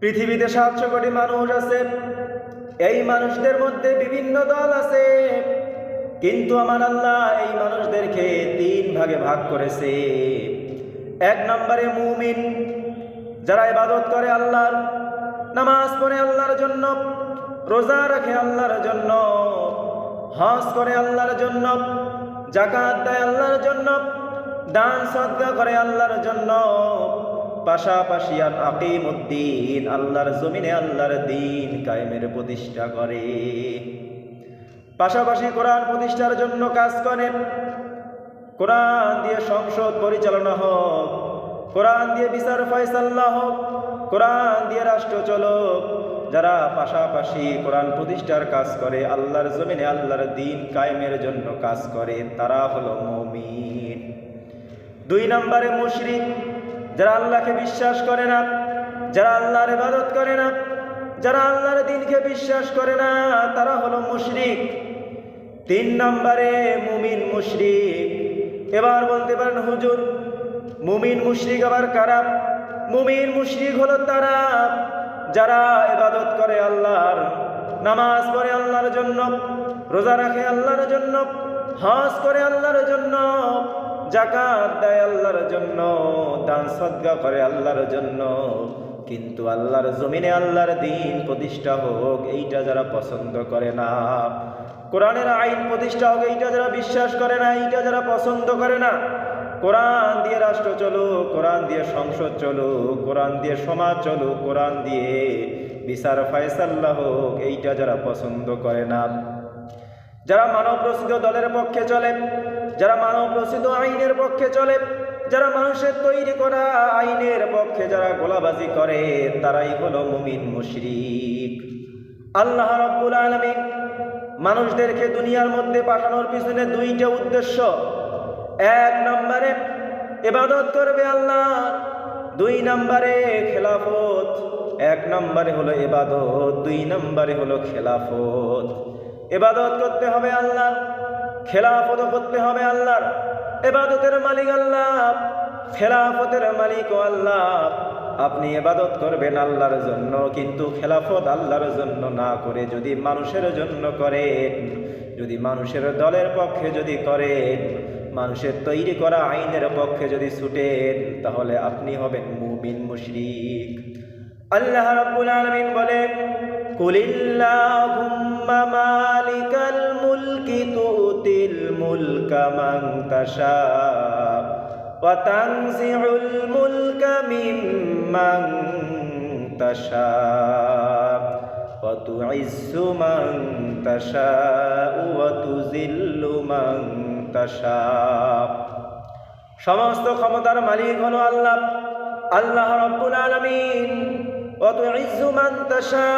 পৃথিবীতে 700 কোটি মানুষ আছে। এই মানুষদের মধ্যে বিভিন্ন দল আছে, কিন্তু আমার আল্লাহ এই মানুষদেরকে 3 ভাগে ভাগ করেছে। 1 নম্বরে মুমিন, যারা ইবাদত করে আল্লাহর, নামাজ পড়ে আল্লাহর জন্য, রোজা রাখে আল্লাহর জন্য, হজ করে আল্লাহর জন্য, যাকাত দেয় আল্লাহর জন্য, দান সদকা করে আল্লাহর জন্য, পাশাপাশি আকিমুদ্দিন, আল্লাহর জমিনে আল্লাহর দিন কায়েমের প্রতিষ্ঠা করে, পাশাপাশি কোরআন প্রতিষ্ঠার জন্য কাজ করে। কোরআন দিয়ে সংসদ পরিচালনা হোক, কোরআন দিয়ে বিচার ফয়সালা হোক, কোরআন দিয়ে রাষ্ট্র চলুক। যারা পাশাপাশি কোরআন প্রতিষ্ঠার কাজ করে, আল্লাহর জমিনে আল্লাহর দিন কায়েমের জন্য কাজ করে, তারা হলো মুমিন। 2 নম্বরে মুশরিক, যারা আল্লাহকে বিশ্বাস করে না, যারা আল্লাহর ইবাদত করে না, যারা আল্লাহর দ্বীনকে বিশ্বাস করে না, তারা হলো মুশরিক। 3 নম্বরে মুমিন মুশরিক। এবার বলতে পারেন হুজুর, মুমিন মুশরিক আবার কারা? মুমিন মুশরিক হলো তারা যারা ইবাদত করে আল্লাহর, নামাজ পড়ে আল্লাহর জন্য, রোজা রাখে আল্লাহর জন্য, হজ করে আল্লাহর জন্য, যাকাত দেয় আল্লাহর জন্য, দান সদকা করে আল্লাহর জন্য, কিন্তু আল্লাহর জমিনে আল্লাহর দিন প্রতিষ্ঠা হোক এইটা যারা পছন্দ করে না, কোরআনের আইন প্রতিষ্ঠা হোক এইটা যারা বিশ্বাস করে না, এইটা যারা পছন্দ করে না, কোরআন দিয়ে রাষ্ট্র চলুক, কোরআন দিয়ে সংসদ চলুক, কোরআন দিয়ে সমাজ চলুক, কোরআন দিয়ে বিচার ফয়সালা হোক, এইটা যারা পছন্দ করে না, যারা মানব রচিত দলের পক্ষে চলে, যারা মানব রচিত আইনের পক্ষে চলে, যারা মানুষের তৈরি করা আইনের পক্ষে যারা গোলাবাজি করে, তারাই হলো মুমিন মুশরিক। আল্লাহ রাব্বুল আলামিন মানুষদেরকে দুনিয়ার মধ্যে পাঠানোর পিছনে 2টা উদ্দেশ্য। 1 নম্বরে ইবাদত করবে আল্লাহ, 2 নম্বরে খেলাফত। 1 নম্বরে হলো ইবাদত, 2 নম্বরে হলো খেলাফত। ইবাদত করতে হবে আল্লাহ, খেলাফত করতে হবে আল্লাহ। ইবাদতের মালিক আল্লাহ, খেলাফতের মালিক আল্লাহ। আপনি ইবাদত করবেন আল্লাহর জন্য, কিন্তু খেলাফত আল্লাহর জন্য না করে যদি মানুষের জন্য করেন, যদি মানুষের দলের পক্ষে যদি করেন, মানুষের তৈরি করা আইনের পক্ষে যদি ছুটেন, তাহলে আপনি হবেন মুমিন মুশরিক। আল্লাহ রাব্বুল আলামিন বলেন, কুলিল্লাহুম্মা মালিকাল মুলকি তুতিল মুলকা মান তাশা ওয়া তানজিউল মুলকা মিম্মান তাশা ওয়া তুইজ্জু মান তাশা ওয়া তুযিল্লু মান তাশা। সমস্ত ক্ষমতার মালিক হলো আল্লাহ, আল্লাহ রাব্বুল আলামিন। ওয়া তুইজ্জু মান তাশা,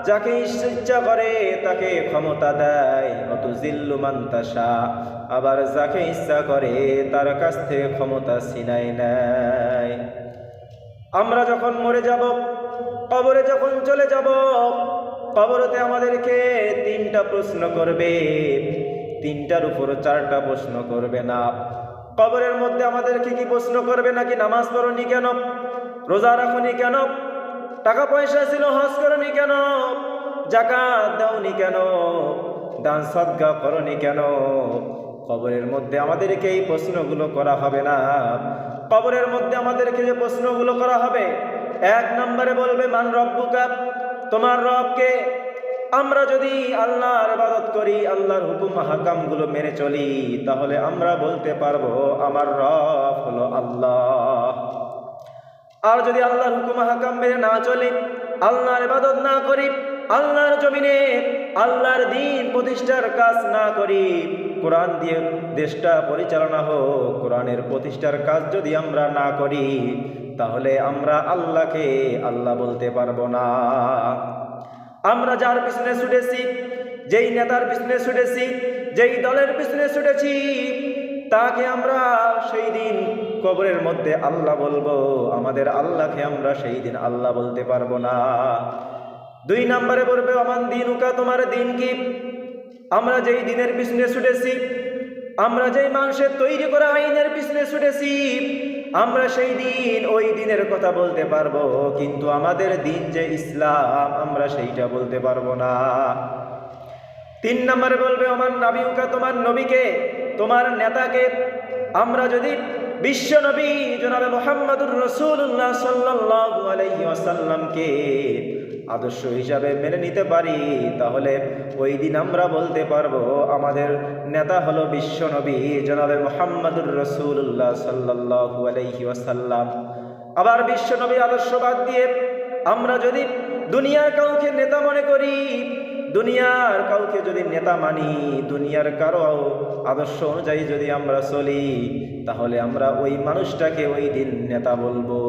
যাকে ইচ্ছা করে তাকে ক্ষমতা দেয়। ওয়া তুযিল্লু মান তাশা, আবার যাকে ইচ্ছা করে তার কাছ থেকে ক্ষমতা ছিনাই নেয়। আমরা যখন মরে যাব, কবরে যখন চলে যাব, কবরতে আমাদেরকে 3টা প্রশ্ন করবে, 3টার উপর 4টা প্রশ্ন করবে না। কবরের মধ্যে আমাদেরকে কি প্রশ্ন করবে? নাকি নামাজ পড়নি কেন, রোজা রাখনি কেন, টাকা পয়সা ছিল হজ করনি কেন, যাকাত দাওনি কেন, দান সদকা করনি কেন? কবরের মধ্যে আমাদেরকে এই প্রশ্নগুলো করা হবে না। কবরের মধ্যে আমাদেরকে যে প্রশ্নগুলো করা হবে, 1 নম্বরে বলবে মান রব্বুকা, তোমার রবকে। আমরা যদি আল্লাহর ইবাদত করি, আল্লাহর হুকুম হাকামগুলো মেনে চলি, তাহলে আমরা বলতে পারবো আমার রব হলো আল্লাহ। আর যদি আল্লাহর হুকুম হাকাম মেনে না চলি, আল্লাহর ইবাদত না করি, আল্লাহর জমিনে আল্লাহর দ্বীন প্রতিষ্ঠার কাজ না করি, কোরআন দিয়ে দেশটা পরিচালনা হোক, কোরআনের প্রতিষ্ঠার কাজ যদি আমরা না করি, তাহলে আমরা আল্লাহকে আল্লাহ বলতে পারবো না। আমরা যার পিছনে ছুটেছি, যেই নেতার পিছনে ছুটেছি, যেই দলের পিছনে ছুটেছি, তাকে আমরা সেই দিন কবরের মধ্যে আল্লাহ বলবো, আমাদের আল্লাহকে আমরা সেই দিন আল্লাহ বলতে পারবো না। 2 নম্বরে বলবে আমান দিনুকা, তোমার দিন কি? আমরা যেই দিনের পিছনে ছুটেছি, আমরা যেই মানুষের তৈরি করা আইনের পিছনে ছুটেছি, আমরা সেই দিন ওই দিনের কথা বলতে পারবো, কিন্তু আমাদের দিন যে ইসলাম আমরা সেইটা বলতে পারবো না। 3 নম্বরে বলবে আমার নাবিউকা, তোমার নবীকে, তোমার নেতাকে আমরা যদি বিশ্ব নবী জনাবে মুহাম্মদুর রাসূলুল্লাহ সাল্লাল্লাহু আলাইহি ওয়াসাল্লামকে আদর্শ হিসাবে মেনে নিতে পারি, তাহলে ওই দিন আমরা বলতে পারবো আমাদের নেতা হলো বিশ্ব নবী জনাবে মুহাম্মদুর রাসূলুল্লাহ সাল্লাল্লাহু আলাইহি ওয়াসাল্লাম। আবার বিশ্ব নবীর আদর্শ বাদ দিয়ে আমরা যদি দুনিয়ার কাউকে নেতা মনে করি, দুনিয়ার কাউকে যদি নেতা মানি, দুনিয়ার কারো আদর্শ অনুযায়ী যদি আমরা চলি, তাহলে আমরা ওই মানুষটাকে ওই দিন নেতা বলবো।